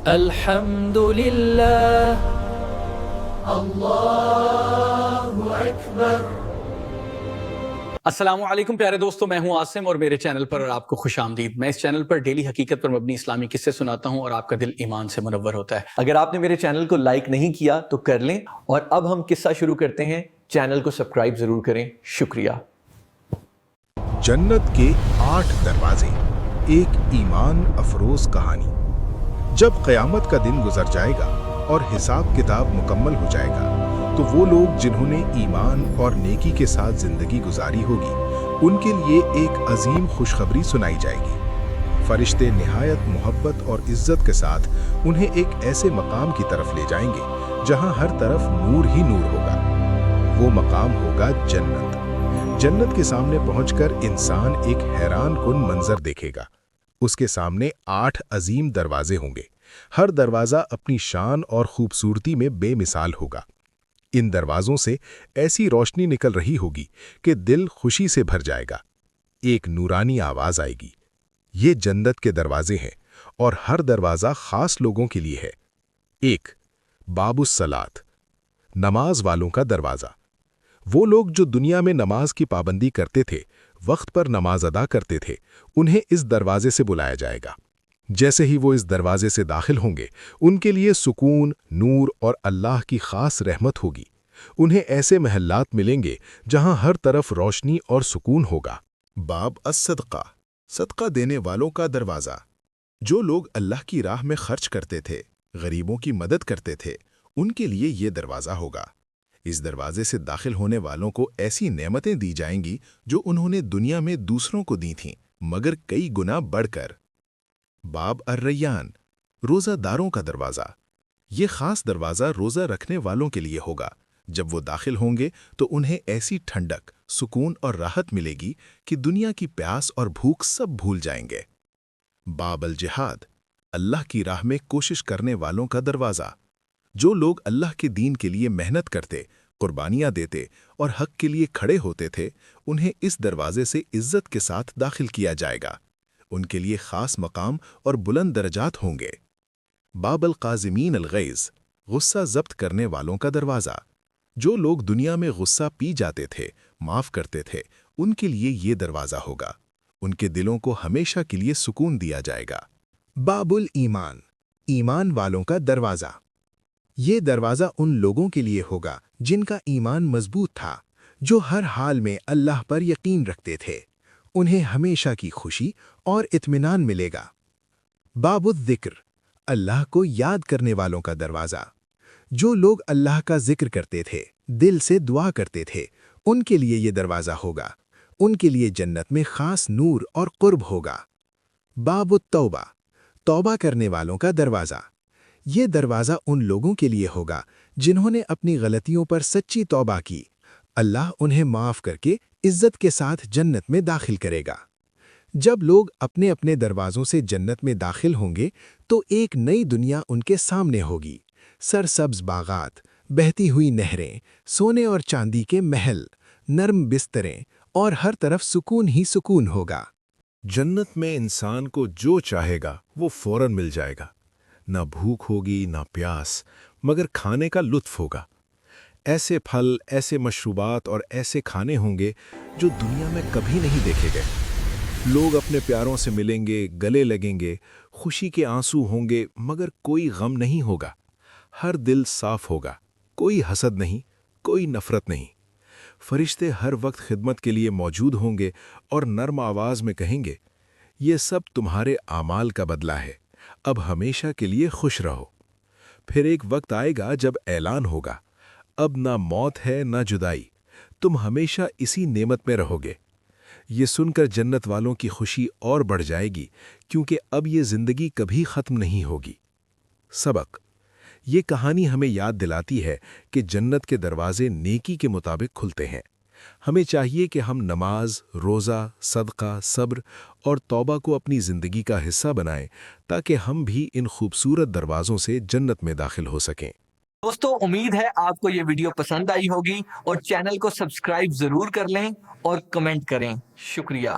الحمدللہ اللہ اکبر۔ السلام علیکم پیارے دوستو، میں ہوں عاصم اور میرے چینل پر آپ کو خوش آمدید۔ میں اس چینل پر ڈیلی حقیقت پر مبنی اسلامی قصے سناتا ہوں اور آپ کا دل ایمان سے منور ہوتا ہے۔ اگر آپ نے میرے چینل کو لائک نہیں کیا تو کر لیں، اور اب ہم قصہ شروع کرتے ہیں۔ چینل کو سبسکرائب ضرور کریں، شکریہ۔ جنت کے 8 دروازے، ایک ایمان افروز کہانی۔ جب قیامت کا دن گزر جائے گا اور حساب کتاب مکمل ہو جائے گا تو وہ لوگ جنہوں نے ایمان اور نیکی کے ساتھ زندگی گزاری ہوگی، ان کے لیے ایک عظیم خوشخبری سنائی جائے گی۔ فرشتے نہایت محبت اور عزت کے ساتھ انہیں ایک ایسے مقام کی طرف لے جائیں گے جہاں ہر طرف نور ہی نور ہوگا۔ وہ مقام ہوگا جنت۔ جنت کے سامنے پہنچ کر انسان ایک حیران کن منظر دیکھے گا۔ اس کے سامنے 8 عظیم دروازے ہوں گے۔ ہر دروازہ اپنی شان اور خوبصورتی میں بے مثال ہوگا۔ ان دروازوں سے ایسی روشنی نکل رہی ہوگی کہ دل خوشی سے بھر جائے گا۔ ایک نورانی آواز آئے گی، یہ جنت کے دروازے ہیں اور ہر دروازہ خاص لوگوں کے لیے ہے۔ 1 باب الصلاۃ، نماز والوں کا دروازہ۔ وہ لوگ جو دنیا میں نماز کی پابندی کرتے تھے، وقت پر نماز ادا کرتے تھے، انہیں اس دروازے سے بلایا جائے گا۔ جیسے ہی وہ اس دروازے سے داخل ہوں گے، ان کے لیے سکون، نور اور اللہ کی خاص رحمت ہوگی۔ انہیں ایسے محلات ملیں گے جہاں ہر طرف روشنی اور سکون ہوگا۔ باب الصدقہ، صدقہ دینے والوں کا دروازہ۔ جو لوگ اللہ کی راہ میں خرچ کرتے تھے، غریبوں کی مدد کرتے تھے، ان کے لیے یہ دروازہ ہوگا۔ اس دروازے سے داخل ہونے والوں کو ایسی نعمتیں دی جائیں گی جو انہوں نے دنیا میں دوسروں کو دی تھیں، مگر کئی گنا بڑھ کر۔ باب الریان، روزہ داروں کا دروازہ۔ یہ خاص دروازہ روزہ رکھنے والوں کے لیے ہوگا۔ جب وہ داخل ہوں گے تو انہیں ایسی ٹھنڈک، سکون اور راحت ملے گی کہ دنیا کی پیاس اور بھوک سب بھول جائیں گے۔ باب الجہاد، اللہ کی راہ میں کوشش کرنے والوں کا دروازہ۔ جو لوگ اللہ کے دین کے لیے محنت کرتے، قربانیاں دیتے اور حق کے لیے کھڑے ہوتے تھے، انہیں اس دروازے سے عزت کے ساتھ داخل کیا جائے گا۔ ان کے لیے خاص مقام اور بلند درجات ہوں گے۔ باب القاظمین الغیظ، غصہ ضبط کرنے والوں کا دروازہ۔ جو لوگ دنیا میں غصہ پی جاتے تھے، معاف کرتے تھے، ان کے لیے یہ دروازہ ہوگا۔ ان کے دلوں کو ہمیشہ کے لیے سکون دیا جائے گا۔ باب الایمان، ایمان والوں کا دروازہ۔ یہ دروازہ ان لوگوں کے لیے ہوگا جن کا ایمان مضبوط تھا، جو ہر حال میں اللہ پر یقین رکھتے تھے۔ انہیں ہمیشہ کی خوشی اور اطمینان ملے گا۔ باب الذکر، اللہ کو یاد کرنے والوں کا دروازہ۔ جو لوگ اللہ کا ذکر کرتے تھے، دل سے دعا کرتے تھے، ان کے لیے یہ دروازہ ہوگا۔ ان کے لیے جنت میں خاص نور اور قرب ہوگا۔ باب التوبہ، توبہ کرنے والوں کا دروازہ۔ یہ دروازہ ان لوگوں کے لیے ہوگا جنہوں نے اپنی غلطیوں پر سچی توبہ کی۔ اللہ انہیں معاف کر کے عزت کے ساتھ جنت میں داخل کرے گا۔ جب لوگ اپنے اپنے دروازوں سے جنت میں داخل ہوں گے تو ایک نئی دنیا ان کے سامنے ہوگی۔ سرسبز باغات، بہتی ہوئی نہریں، سونے اور چاندی کے محل، نرم بستریں اور ہر طرف سکون ہی سکون ہوگا۔ جنت میں انسان کو جو چاہے گا وہ فوراً مل جائے گا۔ نہ بھوک ہوگی نہ پیاس، مگر کھانے کا لطف ہوگا۔ ایسے پھل، ایسے مشروبات اور ایسے کھانے ہوں گے جو دنیا میں کبھی نہیں دیکھے گئے۔ لوگ اپنے پیاروں سے ملیں گے، گلے لگیں گے، خوشی کے آنسو ہوں گے، مگر کوئی غم نہیں ہوگا۔ ہر دل صاف ہوگا، کوئی حسد نہیں، کوئی نفرت نہیں۔ فرشتے ہر وقت خدمت کے لیے موجود ہوں گے اور نرم آواز میں کہیں گے، یہ سب تمہارے اعمال کا بدلہ ہے، اب ہمیشہ کے لیے خوش رہو۔ پھر ایک وقت آئے گا جب اعلان ہوگا، اب نہ موت ہے نہ جدائی، تم ہمیشہ اسی نعمت میں رہو گے۔ یہ سن کر جنت والوں کی خوشی اور بڑھ جائے گی، کیونکہ اب یہ زندگی کبھی ختم نہیں ہوگی۔ سبق، یہ کہانی ہمیں یاد دلاتی ہے کہ جنت کے دروازے نیکی کے مطابق کھلتے ہیں۔ ہمیں چاہیے کہ ہم نماز، روزہ، صدقہ، صبر اور توبہ کو اپنی زندگی کا حصہ بنائیں تاکہ ہم بھی ان خوبصورت دروازوں سے جنت میں داخل ہو سکیں۔ دوستو، امید ہے آپ کو یہ ویڈیو پسند آئی ہوگی، اور چینل کو سبسکرائب ضرور کر لیں اور کمنٹ کریں۔ شکریہ۔